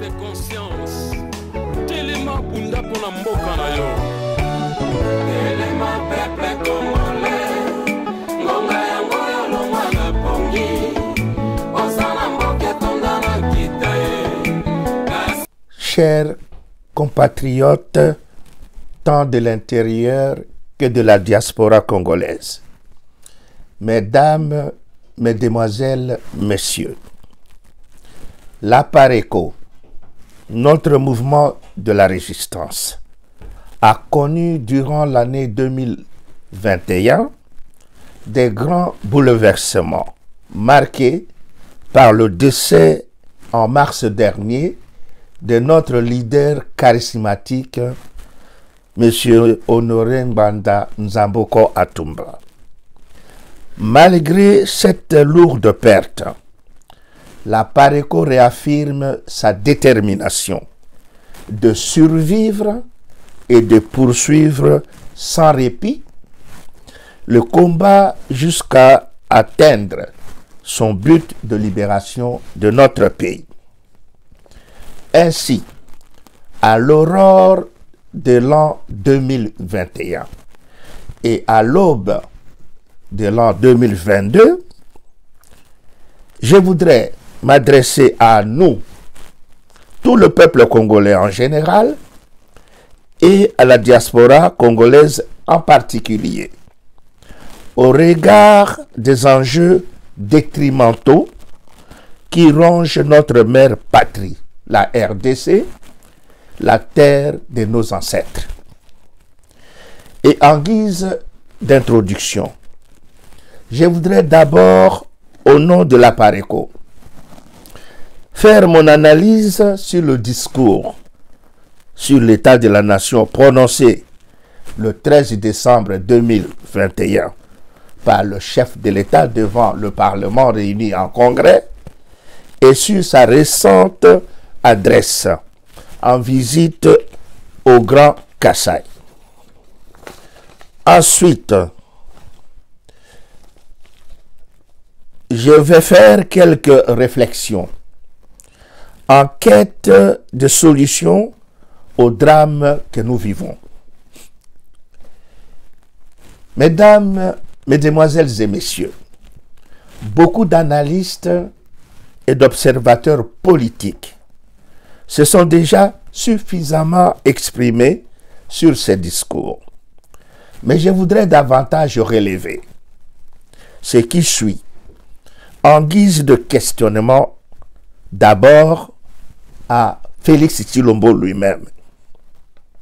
de conscience. Telema bunda pona mboka na yo. Telema peuple congolais. Ngonga yango yo longwa na pongi. Osana mboke tonda na kitae. Chers compatriotes, tant de l'intérieur que de la diaspora congolaise, mesdames, mesdemoiselles, messieurs, la PARECO, notre mouvement de la résistance, a connu durant l'année 2021 des grands bouleversements marqués par le décès en mars dernier de notre leader charismatique, M. Honoré Mbanda Nzamboko Atumba. Malgré cette lourde perte, la PARECO réaffirme sa détermination de survivre et de poursuivre sans répit le combat jusqu'à atteindre son but de libération de notre pays. Ainsi, à l'aurore de l'an 2021 et à l'aube de l'an 2022, je voudrais m'adresser à nous, tout le peuple congolais en général, et à la diaspora congolaise en particulier, au regard des enjeux détrimentaux qui rongent notre mère patrie, la RDC, la terre de nos ancêtres. Et en guise d'introduction, je voudrais d'abord, au nom de la PARECO, faire mon analyse sur le discours sur l'état de la nation prononcé le 13 décembre 2021 par le chef de l'État devant le Parlement réuni en congrès et sur sa récente adresse en visite au Grand Kassai. Ensuite, je vais faire quelques réflexions en quête de solutions au drame que nous vivons. Mesdames, mesdemoiselles et messieurs, beaucoup d'analystes et d'observateurs politiques se sont déjà suffisamment exprimés sur ces discours. Mais je voudrais davantage relever ce qui suit en guise de questionnement, d'abord à Félix Tshilombo lui-même.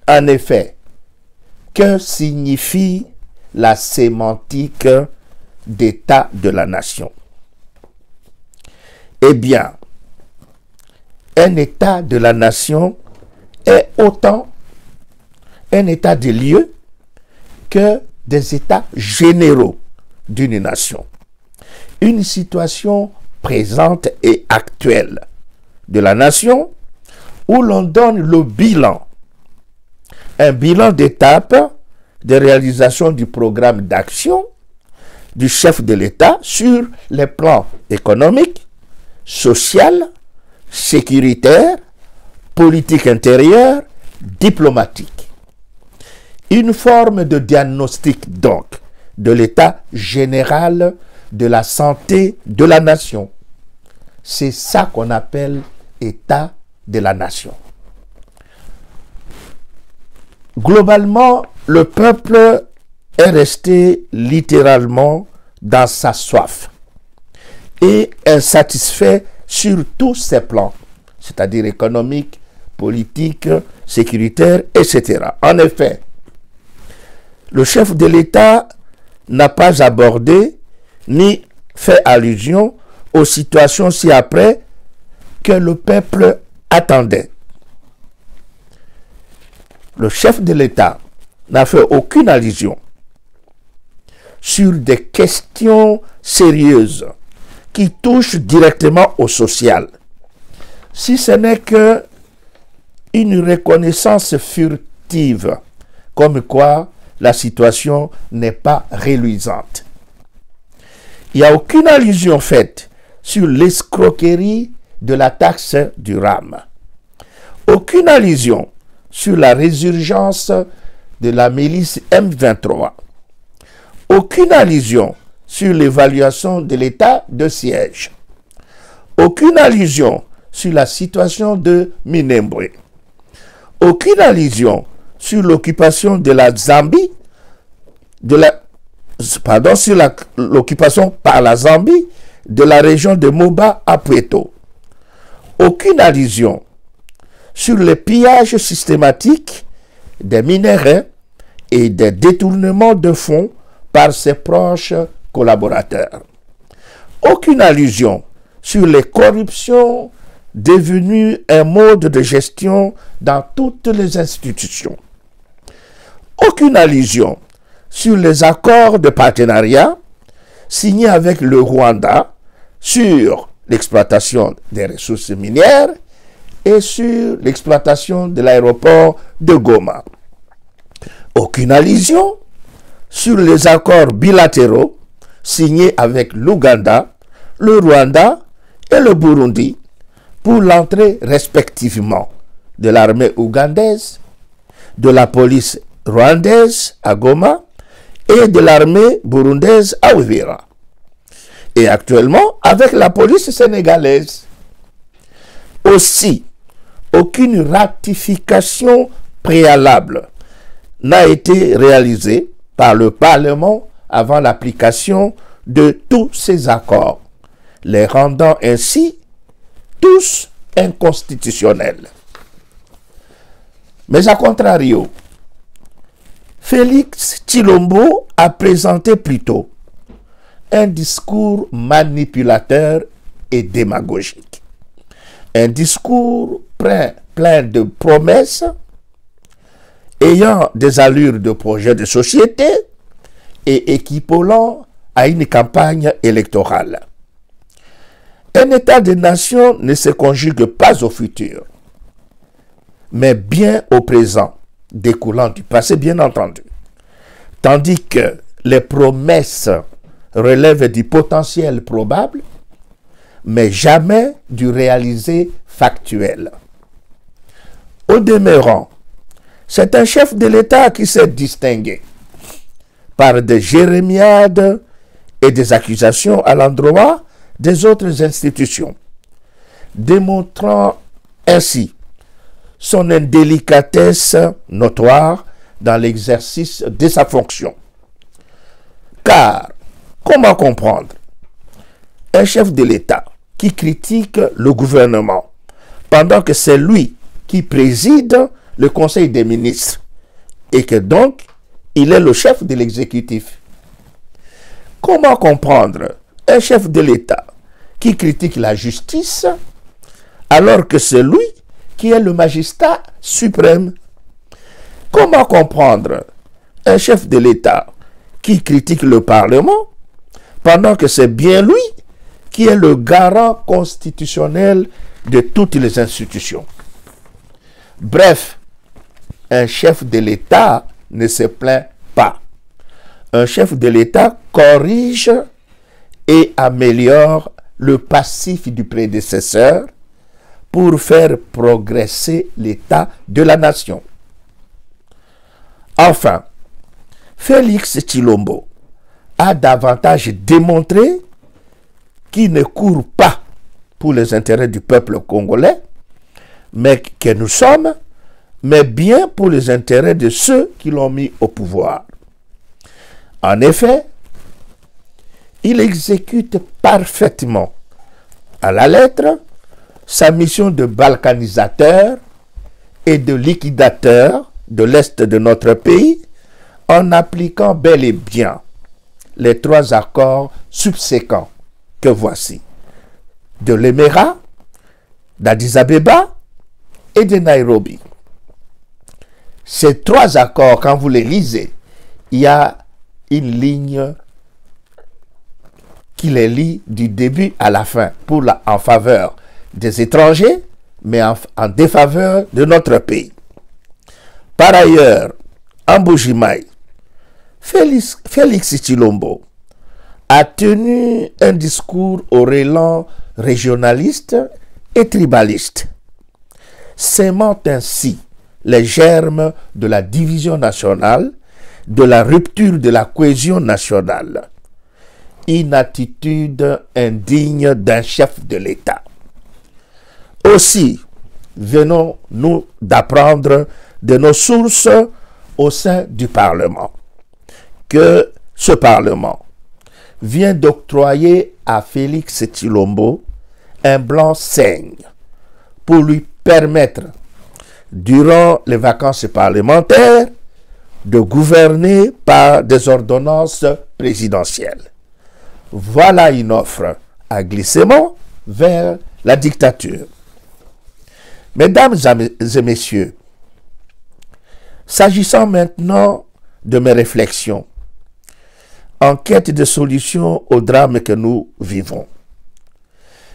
En effet, que signifie la sémantique d'état de la nation? Eh bien, un état de la nation est autant un état de lieu que des états généraux d'une nation. Une situation présente et actuelle de la nation où l'on donne le bilan, un bilan d'étape de réalisation du programme d'action du chef de l'État sur les plans économiques, social, sécuritaire, politique intérieure, diplomatique. Une forme de diagnostic donc de l'état général de la santé de la nation. C'est ça qu'on appelle état de la nation. Globalement, le peuple est resté littéralement dans sa soif et insatisfait sur tous ses plans, c'est-à-dire économique, politique, sécuritaire, etc. En effet, le chef de l'État n'a pas abordé ni fait allusion aux situations ci-après que le peuple attendait. Le chef de l'État n'a fait aucune allusion sur des questions sérieuses qui touchent directement au social, si ce n'est que une reconnaissance furtive, comme quoi la situation n'est pas reluisante. Il n'y a aucune allusion faite sur l'escroquerie de la taxe du RAM, Aucune allusion sur la résurgence de la milice M23. Aucune allusion sur l'évaluation de l'état de siège. Aucune allusion sur la situation de Minembwe. Aucune allusion sur l'occupation de la Zambie, sur l'occupation par la Zambie de la région de Moba à Pueto. Aucune allusion sur le pillage systématique des minerais et des détournements de fonds par ses proches collaborateurs. Aucune allusion sur les corruptions devenues un mode de gestion dans toutes les institutions. Aucune allusion sur les accords de partenariat signés avec le Rwanda sur l'exploitation des ressources minières et sur l'exploitation de l'aéroport de Goma. Aucune allusion sur les accords bilatéraux signés avec l'Ouganda, le Rwanda et le Burundi pour l'entrée respectivement de l'armée ougandaise, de la police rwandaise à Goma et de l'armée burundaise à Uvira. Et actuellement avec la police sénégalaise. Aussi, aucune ratification préalable n'a été réalisée par le Parlement avant l'application de tous ces accords, les rendant ainsi tous inconstitutionnels. Mais à contrario, Félix Tshilombo a présenté plutôt un discours manipulateur et démagogique. Un discours plein de promesses, ayant des allures de projet de société et équivalant à une campagne électorale. Un état de nation ne se conjugue pas au futur, mais bien au présent, découlant du passé bien entendu. Tandis que les promesses relèvent du potentiel probable, mais jamais du réalisé factuel. Au demeurant, c'est un chef de l'État qui s'est distingué par des jérémiades et des accusations à l'endroit des autres institutions, démontrant ainsi son indélicatesse notoire dans l'exercice de sa fonction. Car, comment comprendre un chef de l'État qui critique le gouvernement pendant que c'est lui qui préside le Conseil des ministres et que donc il est le chef de l'exécutif? Comment comprendre un chef de l'État qui critique la justice alors que c'est lui qui est le magistrat suprême? Comment comprendre un chef de l'État qui critique le Parlement pendant que c'est bien lui qui est le garant constitutionnel de toutes les institutions? Bref, un chef de l'État ne se plaint pas. Un chef de l'État corrige et améliore le passif du prédécesseur pour faire progresser l'état de la nation. Enfin, Félix Tshilombo a davantage démontré qu'il ne court pas pour les intérêts du peuple congolais, mais que nous sommes, mais bien pour les intérêts de ceux qui l'ont mis au pouvoir. En effet, il exécute parfaitement, à la lettre, sa mission de balkanisateur et de liquidateur de l'Est de notre pays en appliquant bel et bien les 3 accords subséquents que voici, de l'Émirat, d'Addis Abeba et de Nairobi. Ces 3 accords, quand vous les lisez, il y a une ligne qui les lie du début à la fin en faveur des étrangers, mais en défaveur de notre pays. Par ailleurs, en Mbuji-Mayi, Félix Tshilombo a tenu un discours au élan régionaliste et tribaliste. sémant ainsi les germes de la division nationale, de la rupture de la cohésion nationale. Une attitude indigne d'un chef de l'État. Aussi, venons-nous d'apprendre de nos sources au sein du Parlement que ce Parlement vient d'octroyer à Félix Tshilombo un blanc-seing pour lui permettre, durant les vacances parlementaires, de gouverner par des ordonnances présidentielles. Voilà une offre à glissement vers la dictature. Mesdames et messieurs, s'agissant maintenant de mes réflexions, en quête de solutions au drame que nous vivons,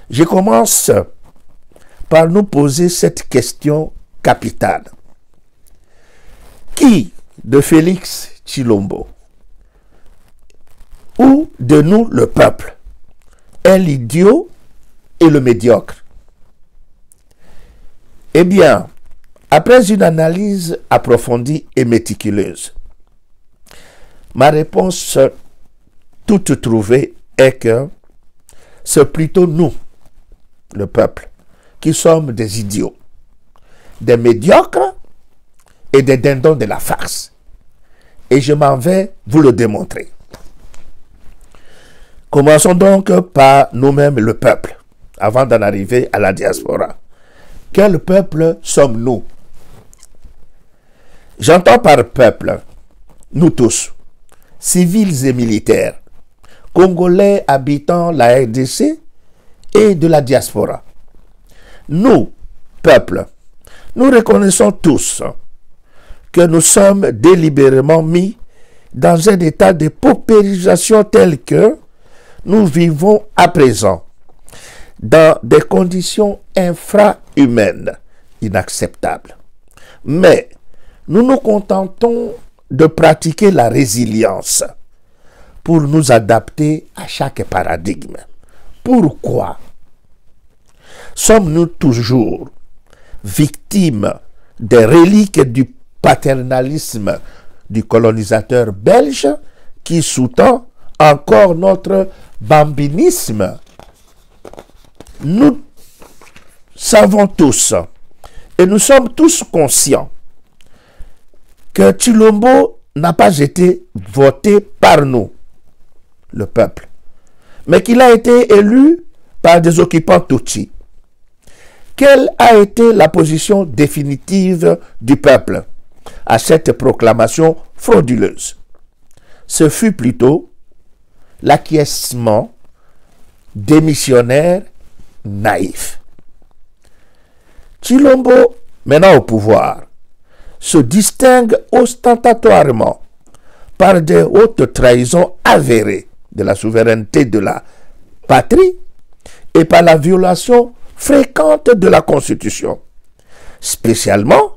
je commence par nous poser cette question capitale. Qui de Félix Tshilombo ou de nous, le peuple, est l'idiot et le médiocre? Eh bien, après une analyse approfondie et méticuleuse, ma réponse toute trouvée est que c'est plutôt nous, le peuple, qui sommes des idiots, des médiocres et des dindons de la farce. Et je m'en vais vous le démontrer. Commençons donc par nous-mêmes, le peuple, avant d'en arriver à la diaspora. Quel peuple sommes-nous? J'entends par peuple, nous tous, civils et militaires, Congolais habitant la RDC et de la diaspora. Nous, peuple, nous reconnaissons tous que nous sommes délibérément mis dans un état de paupérisation tel que nous vivons à présent, dans des conditions infrahumaines, inacceptables. Mais nous nous contentons de pratiquer la résilience pour nous adapter à chaque paradigme. Pourquoi sommes-nous toujours victimes des reliques du paternalisme du colonisateur belge qui sous-tend encore notre bambinisme? Nous savons tous et nous sommes tous conscients que Tshilombo n'a pas été voté par nous, le peuple, mais qu'il a été élu par des occupants Tutsis. Quelle a été la position définitive du peuple à cette proclamation frauduleuse? Ce fut plutôt l'acquiescement démissionnaire naïf. Tshilombo, maintenant au pouvoir, se distingue ostentatoirement par des hautes trahisons avérées de la souveraineté de la patrie et par la violation fréquente de la Constitution, spécialement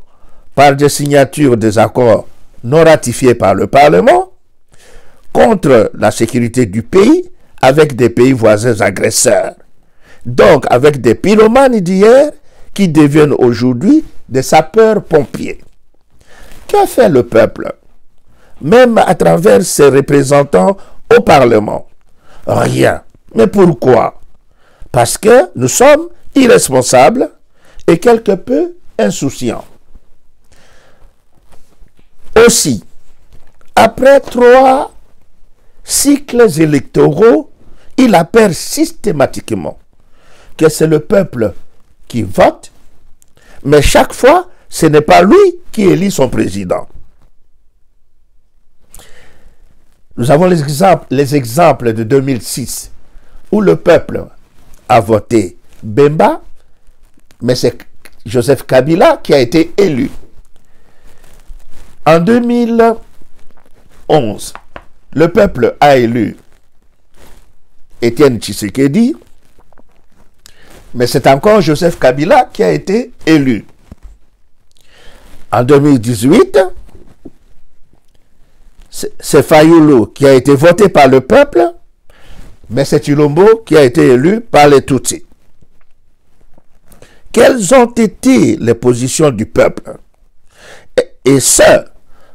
par des signatures des accords non ratifiés par le Parlement contre la sécurité du pays avec des pays voisins agresseurs, donc avec des pyromanes d'hier qui deviennent aujourd'hui des sapeurs-pompiers. Qu'a fait le peuple, même à travers ses représentants au Parlement? Rien. Mais pourquoi? Parce que nous sommes irresponsables et quelque peu insouciants. Aussi, après 3 cycles électoraux, il appelle systématiquement que c'est le peuple qui vote, mais chaque fois, ce n'est pas lui qui élit son président. Nous avons les exemples de 2006, où le peuple a voté Bemba, mais c'est Joseph Kabila qui a été élu. En 2011, le peuple a élu Étienne Tshisekedi, mais c'est encore Joseph Kabila qui a été élu. En 2018, c'est Fayulu qui a été voté par le peuple, mais c'est Tshilombo qui a été élu par les Tutsis. quelles ont été les positions du peuple. Et ce,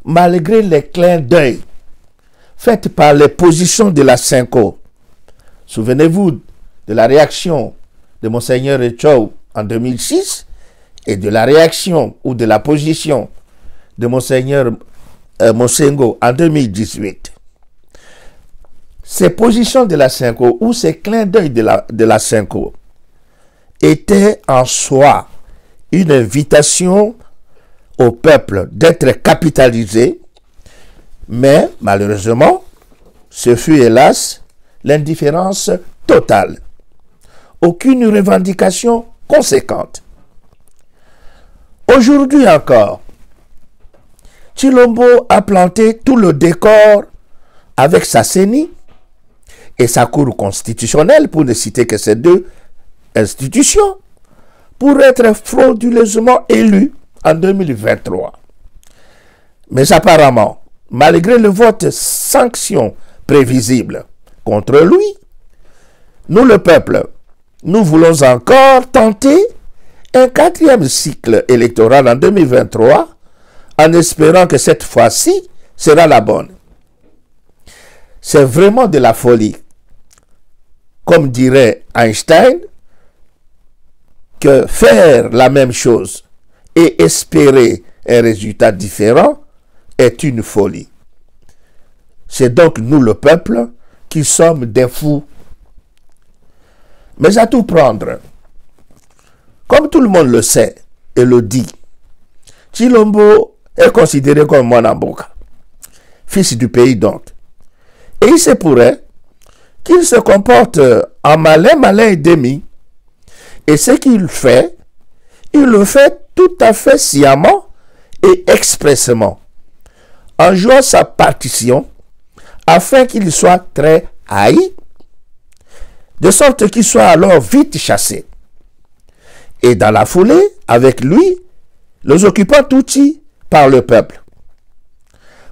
malgré les clins d'œil faits par les positions de la Cinco. Souvenez-vous de la réaction de Monseigneur Echou en 2006 et de la réaction ou de la position de Monseigneur Monsengo en 2018. Ces positions de la Cinco ou ces clins d'œil de la Cinco étaient en soi une invitation au peuple d'être capitalisé, mais malheureusement, ce fut hélas l'indifférence totale. Aucune revendication conséquente. Aujourd'hui encore, Tshilombo a planté tout le décor avec sa CENI et sa Cour constitutionnelle, pour ne citer que ces deux institutions, pour être frauduleusement élu en 2023. Mais apparemment, malgré le vote sanction prévisible contre lui, nous, le peuple, nous voulons encore tenter un 4e cycle électoral en 2023 en espérant que cette fois-ci sera la bonne. C'est vraiment de la folie, comme dirait Einstein, que faire la même chose et espérer un résultat différent est une folie. C'est donc nous, le peuple, qui sommes des fous. Mais à tout prendre, comme tout le monde le sait et le dit, Tshilombo est considéré comme Mwanamboka, fils du pays donc. Et il se pourrait qu'il se comporte en malin et demi. Et ce qu'il fait, il le fait tout à fait sciemment et expressément, en jouant sa partition afin qu'il soit très haï, de sorte qu'il soit alors vite chassé. Et dans la foulée, avec lui, les occupants Tutsi par le peuple.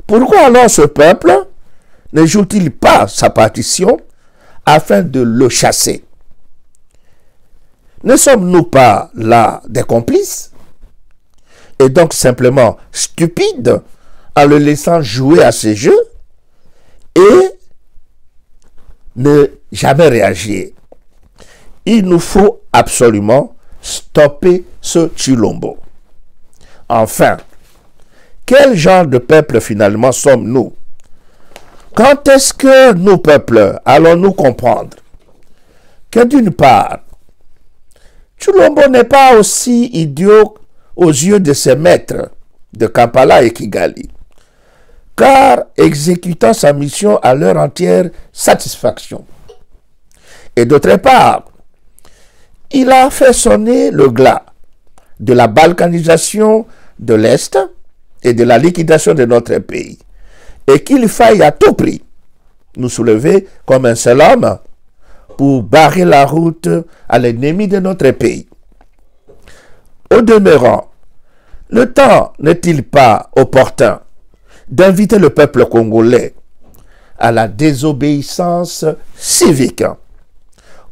Pourquoi alors ce peuple ne joue-t-il pas sa partition afin de le chasser? Ne sommes-nous pas là des complices? Et donc simplement stupides en le laissant jouer à ces jeux et ne jamais réagir. Il nous faut absolument stopper ce Tshilombo. Enfin, quel genre de peuple finalement sommes-nous? Quand est-ce que nous, peuples, allons-nous comprendre que d'une part, Tshilombo n'est pas aussi idiot aux yeux de ses maîtres de Kampala et Kigali, car exécutant sa mission à leur entière satisfaction. Et d'autre part, il a fait sonner le glas de la balkanisation de l'Est et de la liquidation de notre pays, et qu'il faille à tout prix nous soulever comme un seul homme pour barrer la route à l'ennemi de notre pays. Au demeurant, le temps n'est-il pas opportun d'inviter le peuple congolais à la désobéissance civique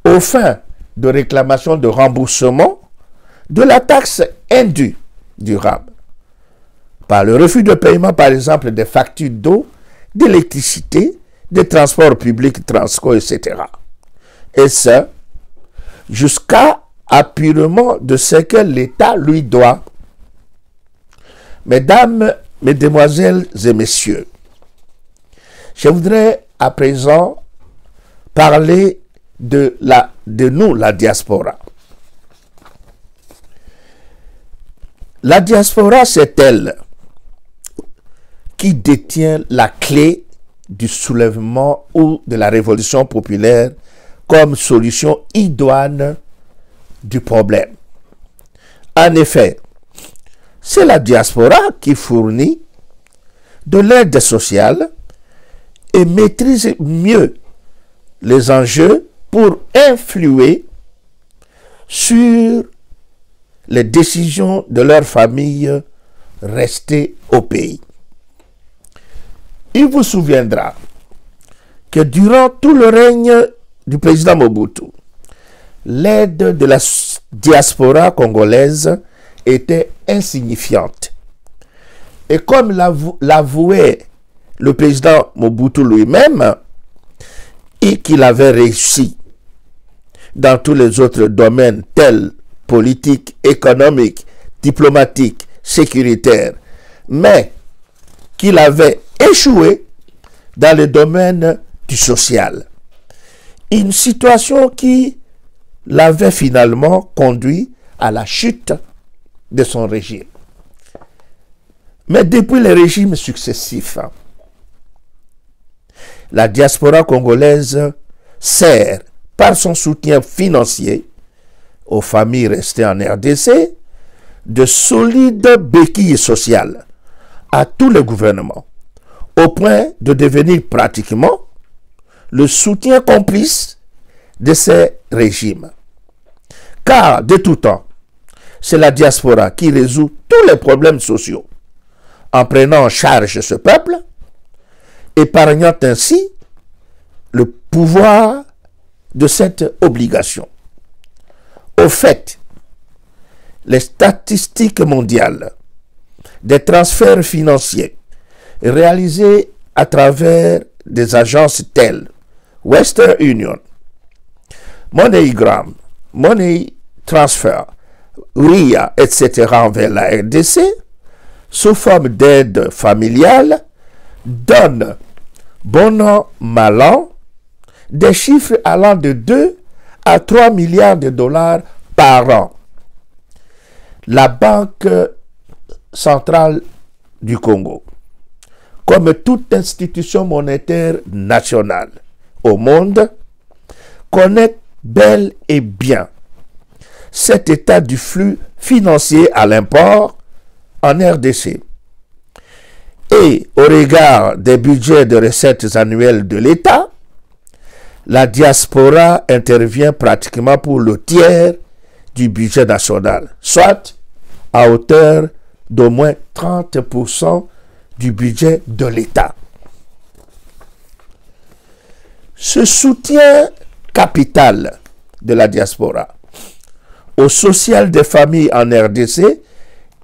aux fins de réclamation de remboursement de la taxe indue durable, par le refus de paiement, par exemple, des factures d'eau, d'électricité, des transports publics, Transco, etc. Et ce, jusqu'à apurement de ce que l'État lui doit. Mesdames, mesdemoiselles et messieurs, je voudrais à présent parler de nous, la diaspora. La diaspora, c'est elle qui détient la clé du soulèvement ou de la révolution populaire comme solution idoine du problème. En effet, c'est la diaspora qui fournit de l'aide sociale et maîtrise mieux les enjeux pour influer sur les décisions de leur famille restée au pays. Il vous souviendra que durant tout le règne du président Mobutu, l'aide diaspora congolaise était insignifiante. Et comme l'avouait le président Mobutu lui-même, et qu'il avait réussi dans tous les autres domaines tels politique, économique, diplomatique, sécuritaire, mais qu'il avait échoué dans le domaine du social. Une situation qui l'avait finalement conduit à la chute de son régime. Mais depuis les régimes successifs, la diaspora congolaise sert, par son soutien financier aux familles restées en RDC, de solides béquilles sociales à tous les gouvernements, au point de devenir pratiquement le soutien complice de ces régimes. Car de tout temps, c'est la diaspora qui résout tous les problèmes sociaux en prenant en charge ce peuple, épargnant ainsi le pouvoir de cette obligation. Au fait, les statistiques mondiales des transferts financiers réalisés à travers des agences telles Western Union, MoneyGram, Money Transfer, RIA, etc. envers la RDC, sous forme d'aide familiale, donnent, bon an, mal an, des chiffres allant de 2 à 3 milliards de dollars par an. La Banque centrale du Congo, comme toute institution monétaire nationale au monde, connaît bel et bien cet état du flux financier à l'import en RDC. Et au regard des budgets de recettes annuelles de l'État, la diaspora intervient pratiquement pour le tiers du budget national, soit à hauteur d'au moins 30% du budget de l'État. Ce soutien capital de la diaspora au social des familles en RDC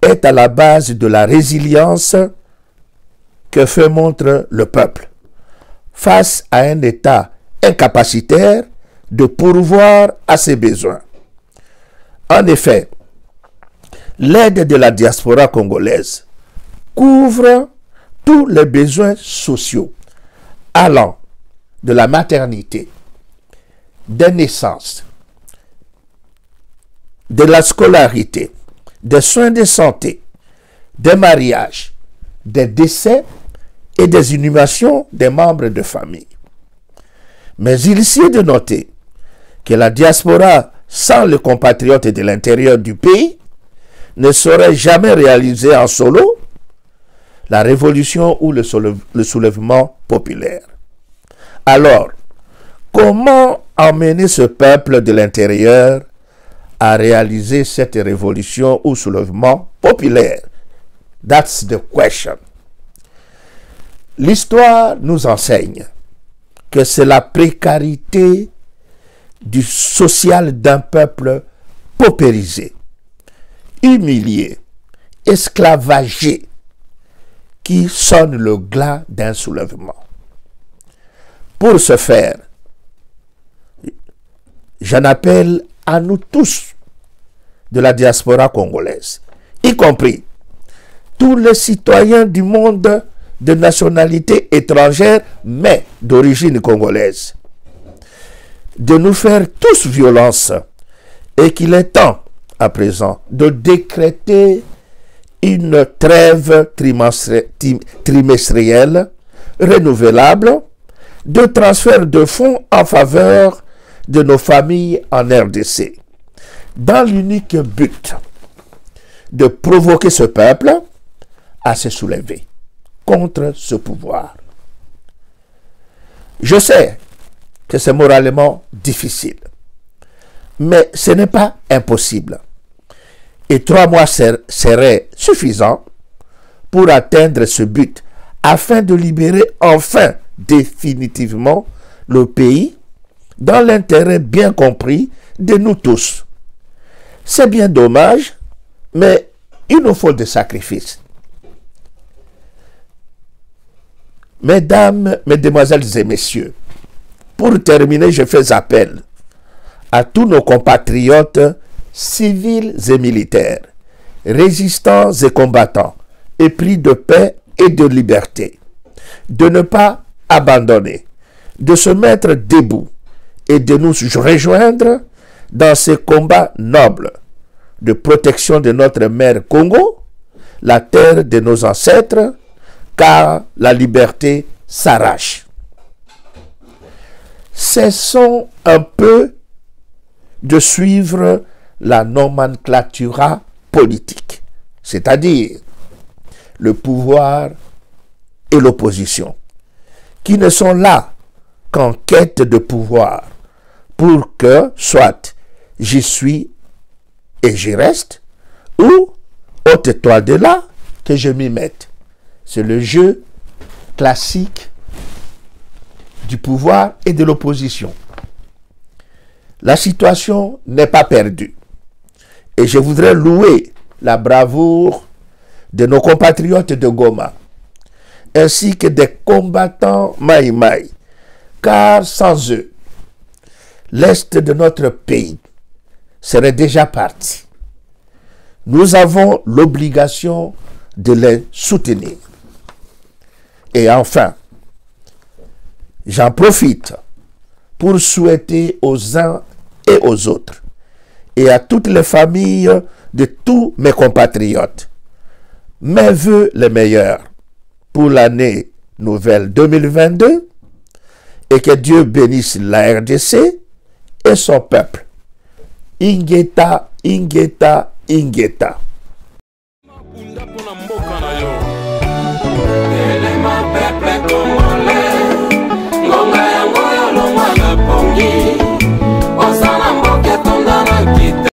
est à la base de la résilience que fait montre le peuple face à un État incapacitaire de pourvoir à ses besoins. En effet, l'aide de la diaspora congolaise couvre tous les besoins sociaux allant de la maternité, des naissances, de la scolarité, des soins de santé, des mariages, des décès et des inhumations des membres de famille. Mais il est de noter que la diaspora sans les compatriotes de l'intérieur du pays ne saurait jamais réaliser en solo la révolution ou le soulèvement populaire. Alors, comment emmener ce peuple de l'intérieur à réaliser cette révolution ou soulèvement populaire? That's the question. L'histoire nous enseigne que c'est la précarité du social d'un peuple paupérisé, humilié, esclavagé, qui sonne le glas d'un soulèvement. Pour ce faire, j'en appelle à nous tous de la diaspora congolaise, y compris tous les citoyens du monde de nationalité étrangère, mais d'origine congolaise, de nous faire tous violence et qu'il est temps, à présent, de décréter une trêve trimestrielle renouvelable de transfert de fonds en faveur de nos familles en RDC, dans l'unique but de provoquer ce peuple à se soulever contre ce pouvoir. Je sais que c'est moralement difficile, mais ce n'est pas impossible. Et 3 mois seraient suffisants pour atteindre ce but, afin de libérer enfin définitivement le pays dans l'intérêt bien compris de nous tous. C'est bien dommage, mais il nous faut des sacrifices. Mesdames, mesdemoiselles et messieurs, pour terminer, je fais appel à tous nos compatriotes civils et militaires, résistants et combattants, épris de paix et de liberté, de ne pas abandonner, de se mettre debout et de nous rejoindre dans ces combats nobles de protection de notre mère Congo, la terre de nos ancêtres, car la liberté s'arrache. Cessons un peu de suivre la nomenclatura politique, c'est-à-dire le pouvoir et l'opposition, qui ne sont là qu'en quête de pouvoir, pour que, soit j'y suis et j'y reste, ou ôte-toi de là que je m'y mette. C'est le jeu classique du pouvoir et de l'opposition. La situation n'est pas perdue. Et je voudrais louer la bravoure de nos compatriotes de Goma, ainsi que des combattants Maï-Maï, car sans eux, l'Est de notre pays serait déjà parti. Nous avons l'obligation de les soutenir. Et enfin, j'en profite pour souhaiter aux uns et aux autres, et à toutes les familles de tous mes compatriotes, mes vœux les meilleurs pour l'année nouvelle 2022, et que Dieu bénisse la RDC et son peuple. Ingeta, Ingeta, Ingeta.